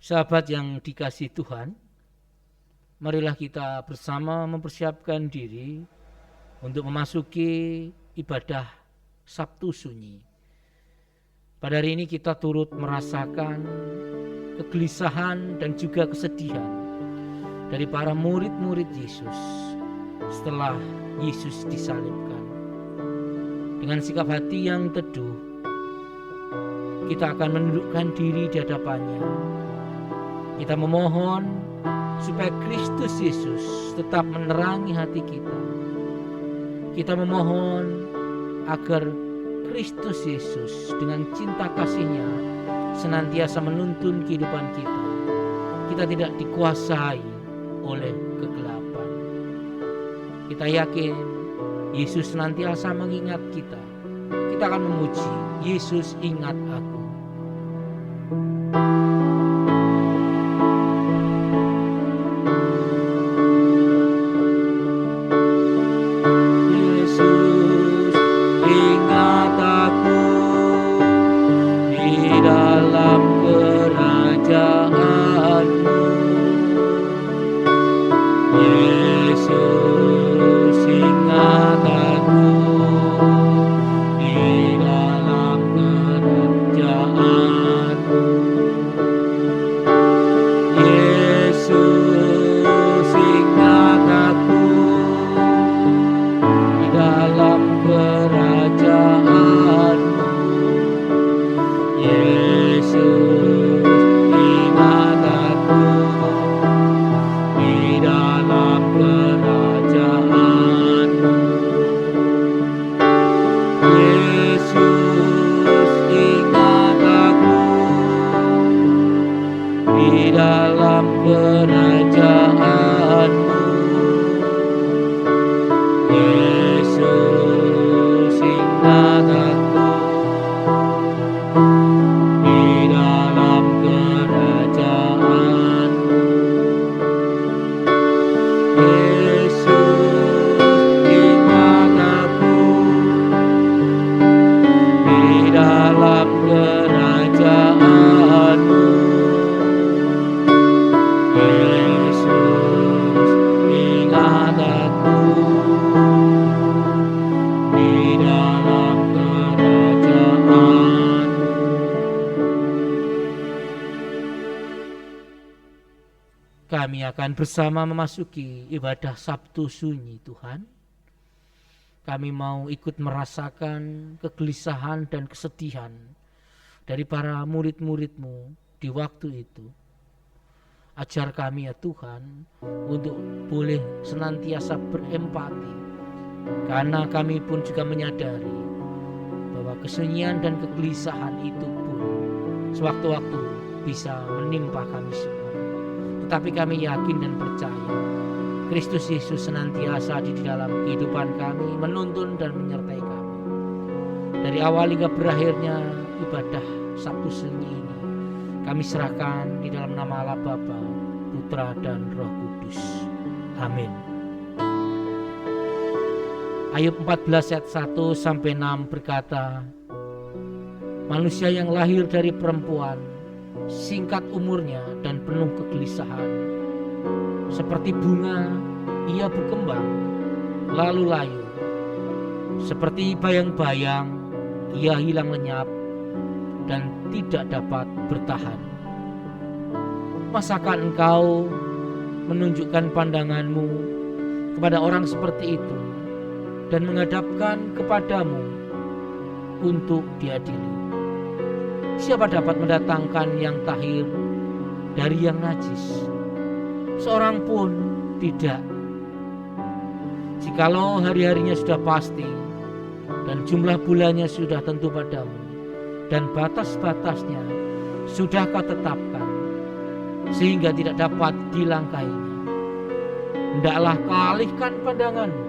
Sahabat yang dikasihi Tuhan, marilah kita bersama mempersiapkan diri untuk memasuki ibadah Sabtu Sunyi. Pada hari ini kita turut merasakan kegelisahan dan juga kesedihan dari para murid-murid Yesus setelah Yesus disalibkan. Dengan sikap hati yang teduh, kita akan menundukkan diri di hadapannya. Kita memohon supaya Kristus Yesus tetap menerangi hati kita. Kita memohon agar Kristus Yesus dengan cinta kasih-Nya senantiasa menuntun kehidupan kita. Kita tidak dikuasai oleh kegelapan. Kita yakin Yesus senantiasa mengingat kita. Kita akan memuji, Yesus ingat aku. Kami akan bersama memasuki ibadah Sabtu Sunyi Tuhan. Kami mau ikut merasakan kegelisahan dan kesedihan dari para murid-murid-Mu di waktu itu. Ajar kami ya Tuhan untuk boleh senantiasa berempati, karena kami pun juga menyadari bahwa kesunyian dan kegelisahan itu pun sewaktu-waktu bisa menimpa kami semua. Tetapi kami yakin dan percaya Kristus Yesus senantiasa di dalam kehidupan kami, menuntun dan menyertai kami. Dari awal hingga berakhirnya ibadah Sabtu Sunyi ini, kami serahkan di dalam nama Allah Bapa, Putra dan Roh Kudus. Amin. Ayub 14 ayat 1-6 berkata, manusia yang lahir dari perempuan, singkat umurnya dan penuh kegelisahan. Seperti bunga ia berkembang, lalu layu. Seperti bayang-bayang ia hilang lenyap dan tidak dapat bertahan. Masakah engkau menunjukkan pandanganmu kepada orang seperti itu dan menghadapkan kepadamu untuk diadili? Siapa dapat mendatangkan yang tahir dari yang najis? Seorang pun tidak. Jikalau hari-harinya sudah pasti dan jumlah bulannya sudah tentu padamu dan batas-batasnya sudah kau tetapkan sehingga tidak dapat dilangkainya, hendaklah kau alihkan pandanganmu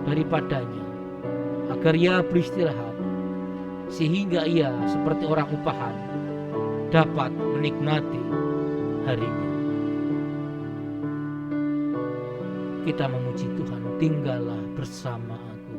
daripadanya agar ia beristirahat, sehingga ia seperti orang upahan dapat menikmati harinya. Kita memuji Tuhan, tinggallah bersama aku.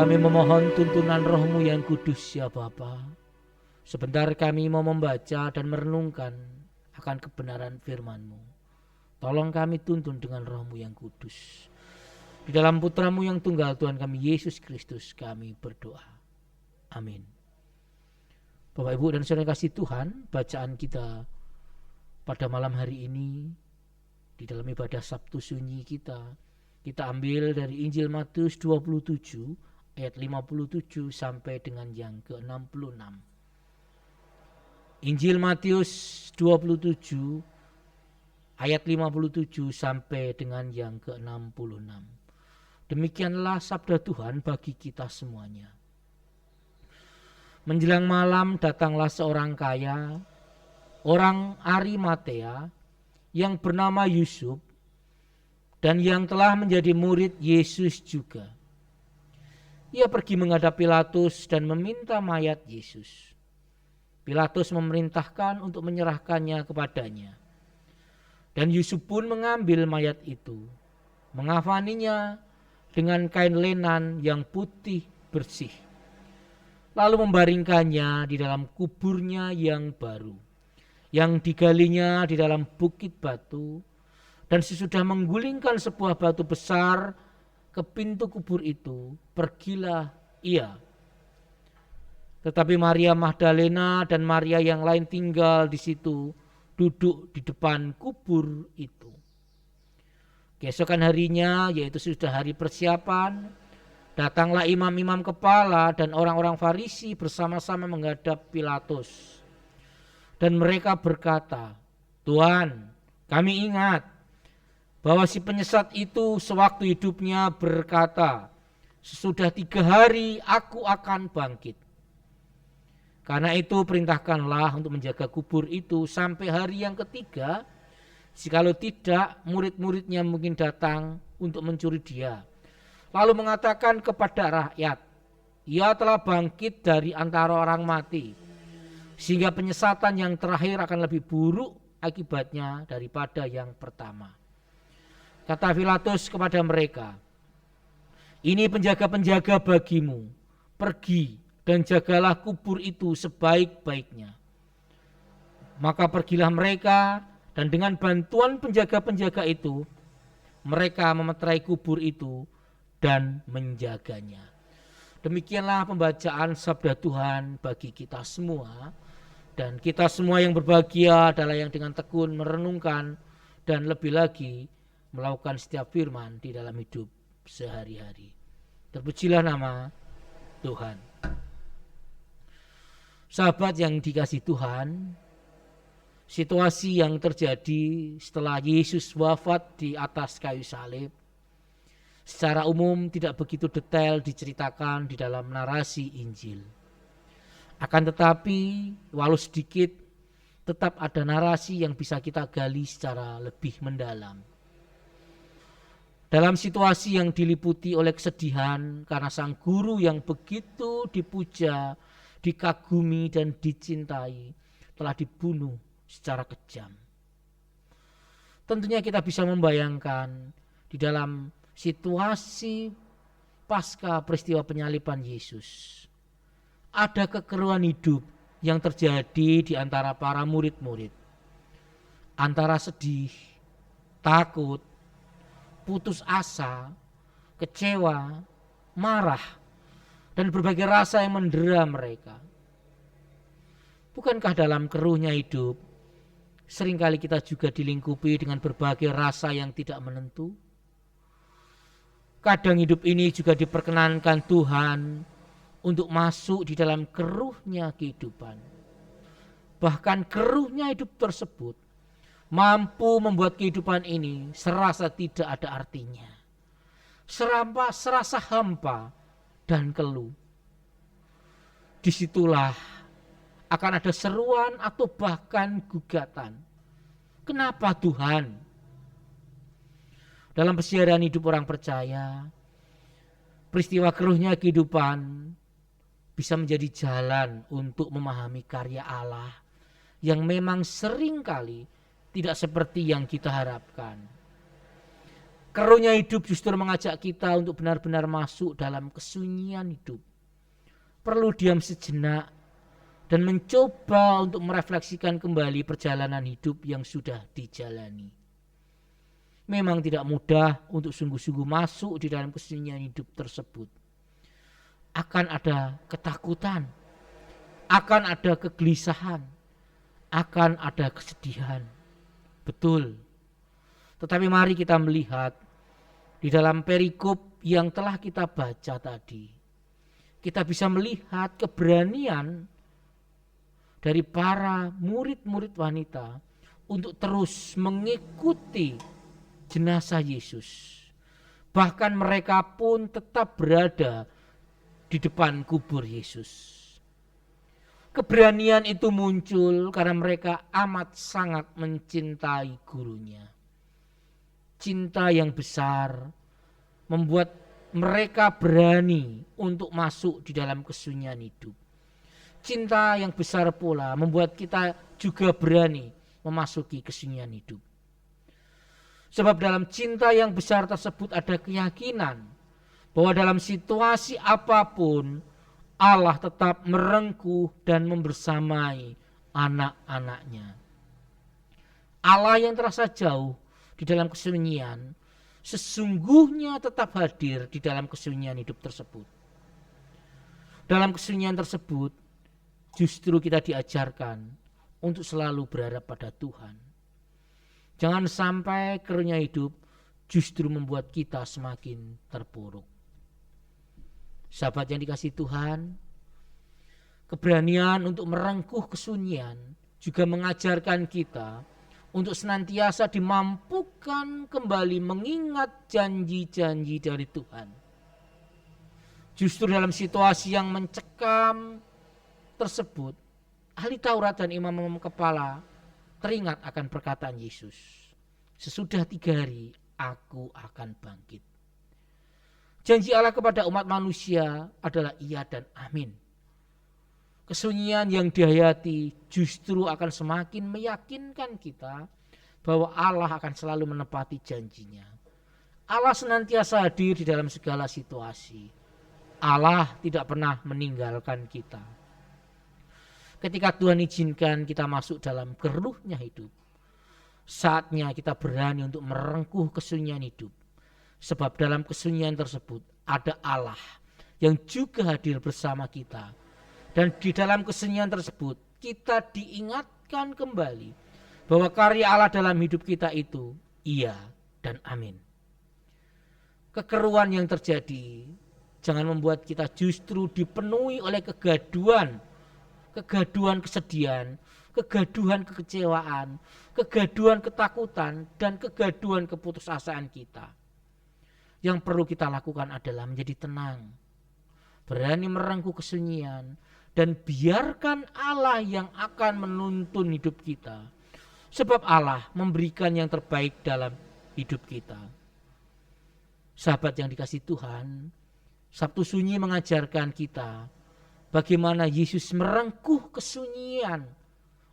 Kami memohon tuntunan Roh-Mu yang kudus ya Bapa. Sebentar kami mau membaca dan merenungkan akan kebenaran firman-Mu. Tolong kami tuntun dengan Roh-Mu yang kudus. Di dalam Putra-Mu yang tunggal Tuhan kami Yesus Kristus kami berdoa. Amin. Bapak Ibu dan Saudara kasih Tuhan, bacaan kita pada malam hari ini di dalam ibadah Sabtu Sunyi kita ambil dari Injil Matius 27 ayat 57 sampai dengan yang ke-66. Injil Matius 27 ayat 57 sampai dengan yang ke-66. Demikianlah sabda Tuhan bagi kita semuanya. Menjelang malam datanglah seorang kaya, orang Arimatea, yang bernama Yusuf, dan yang telah menjadi murid Yesus juga. Ia pergi menghadap Pilatus dan meminta mayat Yesus. Pilatus memerintahkan untuk menyerahkannya kepadanya. Dan Yusuf pun mengambil mayat itu, mengafaninya dengan kain lenan yang putih bersih, lalu membaringkannya di dalam kuburnya yang baru, yang digalinya di dalam bukit batu. Dan sesudah menggulingkan sebuah batu besar ke pintu kubur itu, pergilah ia. Tetapi Maria Magdalena dan Maria yang lain tinggal di situ, duduk di depan kubur itu. Keesokan harinya, yaitu sudah hari persiapan, datanglah imam-imam kepala dan orang-orang Farisi bersama-sama menghadap Pilatus. Dan mereka berkata, "Tuhan, kami ingat bahwa si penyesat itu sewaktu hidupnya berkata, sesudah 3 hari aku akan bangkit. Karena itu perintahkanlah untuk menjaga kubur itu sampai hari yang ketiga. Jikalau tidak, murid-muridnya mungkin datang untuk mencuri dia. Lalu mengatakan kepada rakyat, ia telah bangkit dari antara orang mati. Sehingga penyesatan yang terakhir akan lebih buruk akibatnya daripada yang pertama." Kata Pilatus kepada mereka, "Ini penjaga-penjaga bagimu. Pergi dan jagalah kubur itu sebaik-baiknya." Maka pergilah mereka, dan dengan bantuan penjaga-penjaga itu, mereka memeterai kubur itu dan menjaganya. Demikianlah pembacaan sabda Tuhan bagi kita semua. Dan kita semua yang berbahagia adalah yang dengan tekun merenungkan dan lebih lagi melakukan setiap firman di dalam hidup sehari-hari. Terpujilah nama Tuhan. Sahabat yang dikasihi Tuhan, situasi yang terjadi setelah Yesus wafat di atas kayu salib secara umum tidak begitu detail diceritakan di dalam narasi Injil. Akan tetapi, walau sedikit, tetap ada narasi yang bisa kita gali secara lebih mendalam. Dalam situasi yang diliputi oleh kesedihan karena sang guru yang begitu dipuja, dikagumi dan dicintai telah dibunuh secara kejam. Tentunya kita bisa membayangkan di dalam situasi pasca peristiwa penyaliban Yesus, ada kekeruan hidup yang terjadi di antara para murid-murid. Antara sedih, takut, putus asa, kecewa, marah, dan berbagai rasa yang mendera mereka. Bukankah dalam keruhnya hidup, seringkali kita juga dilingkupi dengan berbagai rasa yang tidak menentu? Kadang hidup ini juga diperkenankan Tuhan untuk masuk di dalam keruhnya kehidupan. Bahkan keruhnya hidup tersebut mampu membuat kehidupan ini serasa tidak ada artinya. Serasa hampa dan keluh. Disitulah akan ada seruan atau bahkan gugatan. Kenapa Tuhan? Dalam persiaran hidup orang percaya, peristiwa keruhnya kehidupan bisa menjadi jalan untuk memahami karya Allah yang memang seringkali tidak seperti yang kita harapkan. Karunia hidup justru mengajak kita untuk benar-benar masuk dalam kesunyian hidup. Perlu diam sejenak dan mencoba untuk merefleksikan kembali perjalanan hidup yang sudah dijalani. Memang tidak mudah untuk sungguh-sungguh masuk di dalam kesunyian hidup tersebut. Akan ada ketakutan, akan ada kegelisahan, akan ada kesedihan. Betul. Tetapi mari kita melihat di dalam perikop yang telah kita baca tadi. Kita bisa melihat keberanian dari para murid-murid wanita untuk terus mengikuti jenazah Yesus. Bahkan mereka pun tetap berada di depan kubur Yesus. Keberanian itu muncul karena mereka amat sangat mencintai gurunya. Cinta yang besar membuat mereka berani untuk masuk di dalam kesunyian hidup. Cinta yang besar pula membuat kita juga berani memasuki kesunyian hidup. Sebab dalam cinta yang besar tersebut ada keyakinan bahwa dalam situasi apapun Allah tetap merengkuh dan membersamai anak-anaknya. Allah yang terasa jauh di dalam kesunyian sesungguhnya tetap hadir di dalam kesunyian hidup tersebut. Dalam kesunyian tersebut justru kita diajarkan untuk selalu berharap pada Tuhan. Jangan sampai karunia hidup justru membuat kita semakin terpuruk. Sahabat yang dikasihi Tuhan, keberanian untuk merengkuh kesunyian juga mengajarkan kita untuk senantiasa dimampukan kembali mengingat janji-janji dari Tuhan. Justru dalam situasi yang mencekam tersebut, ahli Taurat dan imam-imam kepala teringat akan perkataan Yesus. Sesudah 3 hari aku akan bangkit. Janji Allah kepada umat manusia adalah iya dan amin. Kesunyian yang dihayati justru akan semakin meyakinkan kita bahwa Allah akan selalu menepati janjinya. Allah senantiasa hadir di dalam segala situasi. Allah tidak pernah meninggalkan kita. Ketika Tuhan izinkan kita masuk dalam keruhnya hidup, saatnya kita berani untuk merengkuh kesunyian hidup. Sebab dalam kesunyian tersebut ada Allah yang juga hadir bersama kita. Dan di dalam kesunyian tersebut kita diingatkan kembali bahwa karya Allah dalam hidup kita itu iya dan amin. Kekeruan yang terjadi jangan membuat kita justru dipenuhi oleh kegaduhan kesedihan, kegaduhan kekecewaan, kegaduhan ketakutan, dan kegaduhan keputusasaan kita. Yang perlu kita lakukan adalah menjadi tenang, berani merengkuh kesunyian, dan biarkan Allah yang akan menuntun hidup kita. Sebab Allah memberikan yang terbaik dalam hidup kita. Sahabat yang dikasihi Tuhan, Sabtu Sunyi mengajarkan kita bagaimana Yesus merengkuh kesunyian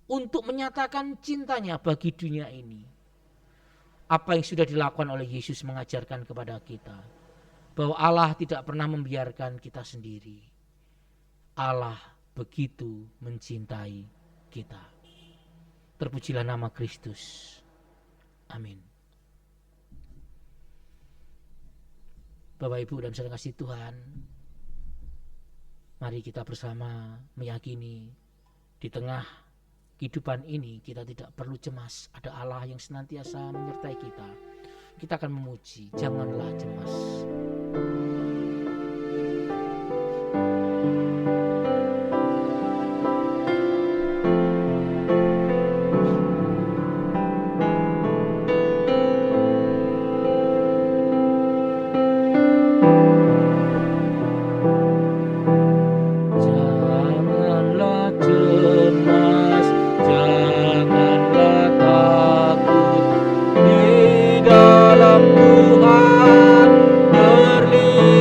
untuk menyatakan cintanya bagi dunia ini. Apa yang sudah dilakukan oleh Yesus mengajarkan kepada kita bahwa Allah tidak pernah membiarkan kita sendiri. Allah begitu mencintai kita. Terpujilah nama Kristus. Amin. Bapak, Ibu, dan saudara kasih Tuhan, mari kita bersama meyakini di tengah kehidupan ini kita tidak perlu cemas. Ada Allah yang senantiasa menyertai kita. Kita akan memuji, janganlah cemas. Di dalam Tuhan berlindung.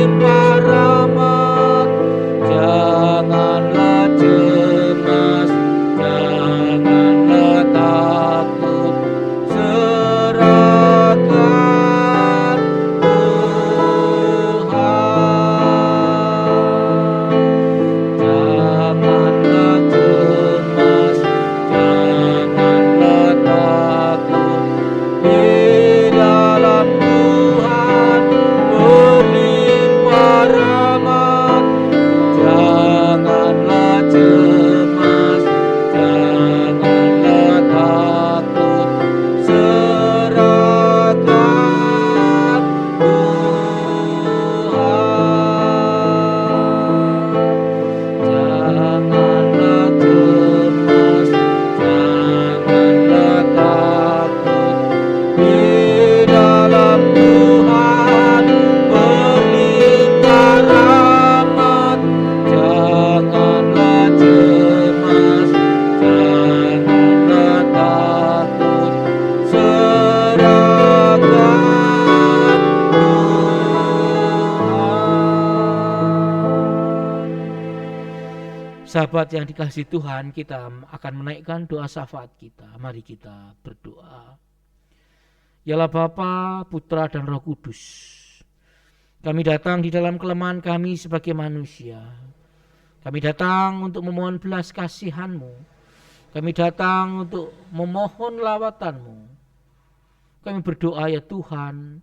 Sahabat yang dikasihi Tuhan, kita akan menaikkan doa syafaat kita. Mari kita berdoa. Yalah Bapa, Putra dan Roh Kudus, kami datang di dalam kelemahan kami sebagai manusia. Kami datang untuk memohon belas kasihan-Mu. Kami datang untuk memohon lawatan-Mu. Kami berdoa ya Tuhan,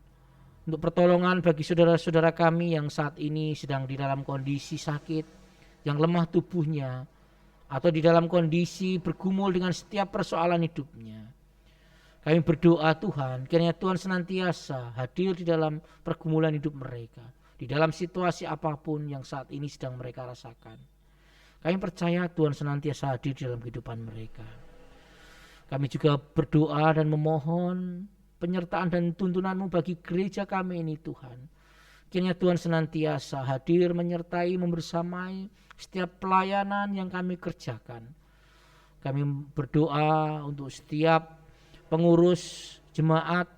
untuk pertolongan bagi saudara-saudara kami yang saat ini sedang di dalam kondisi sakit, yang lemah tubuhnya, atau di dalam kondisi bergumul dengan setiap persoalan hidupnya. Kami berdoa Tuhan, kiranya Tuhan senantiasa hadir di dalam pergumulan hidup mereka, di dalam situasi apapun yang saat ini sedang mereka rasakan. Kami percaya Tuhan senantiasa hadir di dalam kehidupan mereka. Kami juga berdoa dan memohon penyertaan dan tuntunan-Mu bagi gereja kami ini Tuhan. Kiranya Tuhan senantiasa hadir menyertai, membersamai setiap pelayanan yang kami kerjakan. Kami berdoa untuk setiap pengurus jemaat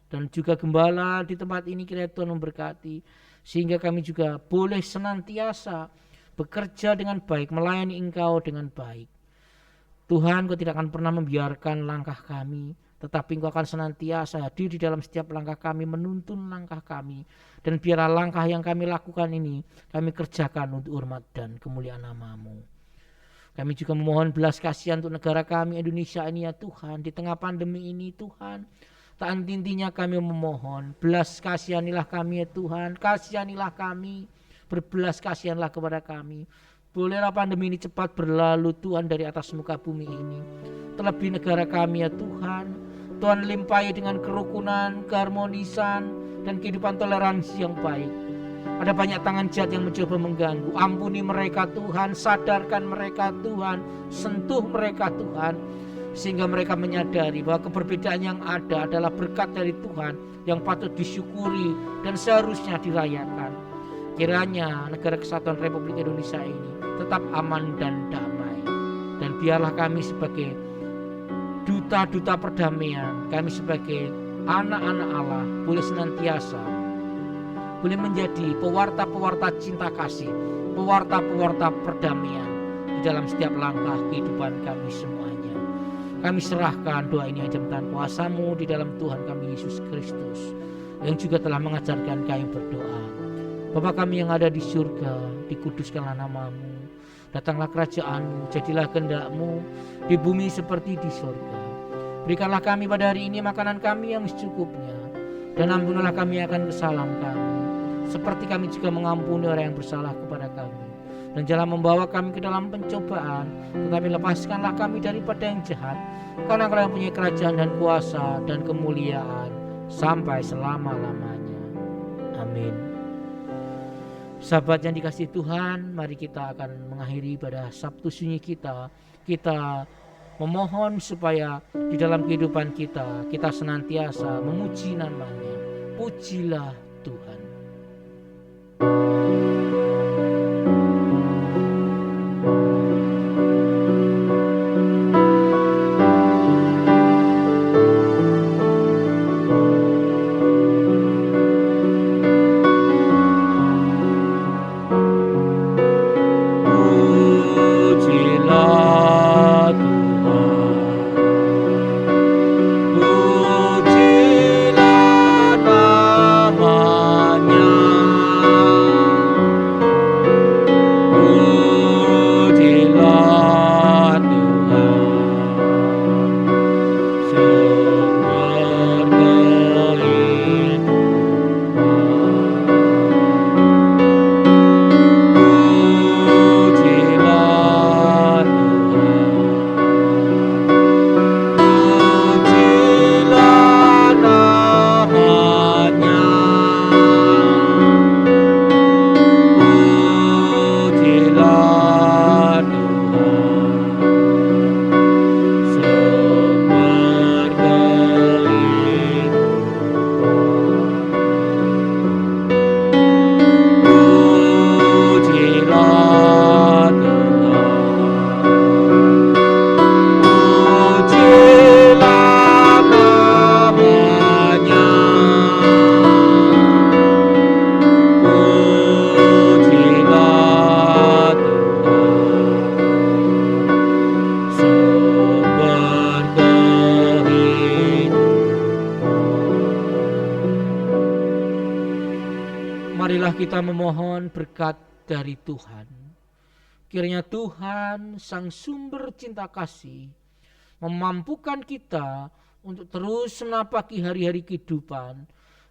dan juga gembala di tempat ini, kiranya Tuhan memberkati, sehingga kami juga boleh senantiasa bekerja dengan baik, melayani Engkau dengan baik. Tuhan, Kau tidak akan pernah membiarkan langkah kami, tetapi Engkau akan senantiasa hadir di dalam setiap langkah kami, menuntun langkah kami, dan biarlah langkah yang kami lakukan ini kami kerjakan untuk hormat dan kemuliaan nama-Mu. Kami juga memohon belas kasihan untuk negara kami Indonesia ini ya Tuhan. Di tengah pandemi ini Tuhan, tak henti-hentinya kami memohon, belas kasihanilah kami ya Tuhan. Kasihanilah kami, berbelas kasihanlah kepada kami. Bolehlah pandemi ini cepat berlalu Tuhan dari atas muka bumi ini. Terlebih negara kami ya Tuhan, Tuhan limpahi dengan kerukunan, keharmonisan, dan kehidupan toleransi yang baik. Ada banyak tangan jahat yang mencoba mengganggu. Ampuni mereka Tuhan, sadarkan mereka Tuhan, sentuh mereka Tuhan, sehingga mereka menyadari bahwa keberbedaan yang ada adalah berkat dari Tuhan yang patut disyukuri dan seharusnya dirayakan. Kiranya negara kesatuan Republik Indonesia ini tetap aman dan damai. Dan biarlah kami sebagai duta-duta perdamaian, kami sebagai anak-anak Allah boleh senantiasa boleh menjadi pewarta-pewarta cinta kasih, pewarta-pewarta perdamaian di dalam setiap langkah kehidupan kami semuanya. Kami serahkan doa ini aja dalam kuasa-Mu di dalam Tuhan kami Yesus Kristus, yang juga telah mengajarkan kami berdoa. Bapa kami yang ada di surga, dikuduskanlah nama-Mu, datanglah kerajaan-Mu, jadilah kehendak-Mu di bumi seperti di surga. Berikanlah kami pada hari ini makanan kami yang secukupnya, dan ampunilah kami akan kesalahan kami, seperti kami juga mengampuni orang yang bersalah kepada kami. Dan jangan membawa kami ke dalam pencobaan, tetapi lepaskanlah kami daripada yang jahat. Karena Engkau yang punya kerajaan dan kuasa dan kemuliaan sampai selama-lamanya. Amin. Sahabat yang dikasihi Tuhan, mari kita akan mengakhiri pada Sabtu Sunyi kita. Kita memohon supaya di dalam kehidupan kita senantiasa memuji nama-Nya. Pujilah Tuhan. Pujilah namanya. marilah kita memohon berkat dari Tuhan. Kiranya Tuhan, Sang Sumber Cinta Kasih, memampukan kita untuk terus menapaki hari-hari kehidupan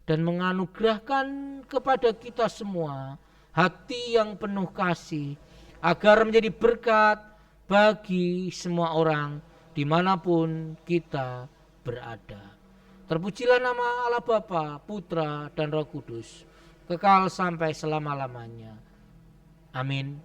dan menganugerahkan kepada kita semua hati yang penuh kasih, agar menjadi berkat bagi semua orang dimanapun kita berada. Terpujilah nama Allah Bapa, Putra, dan Roh Kudus, kekal sampai selama-lamanya. Amin.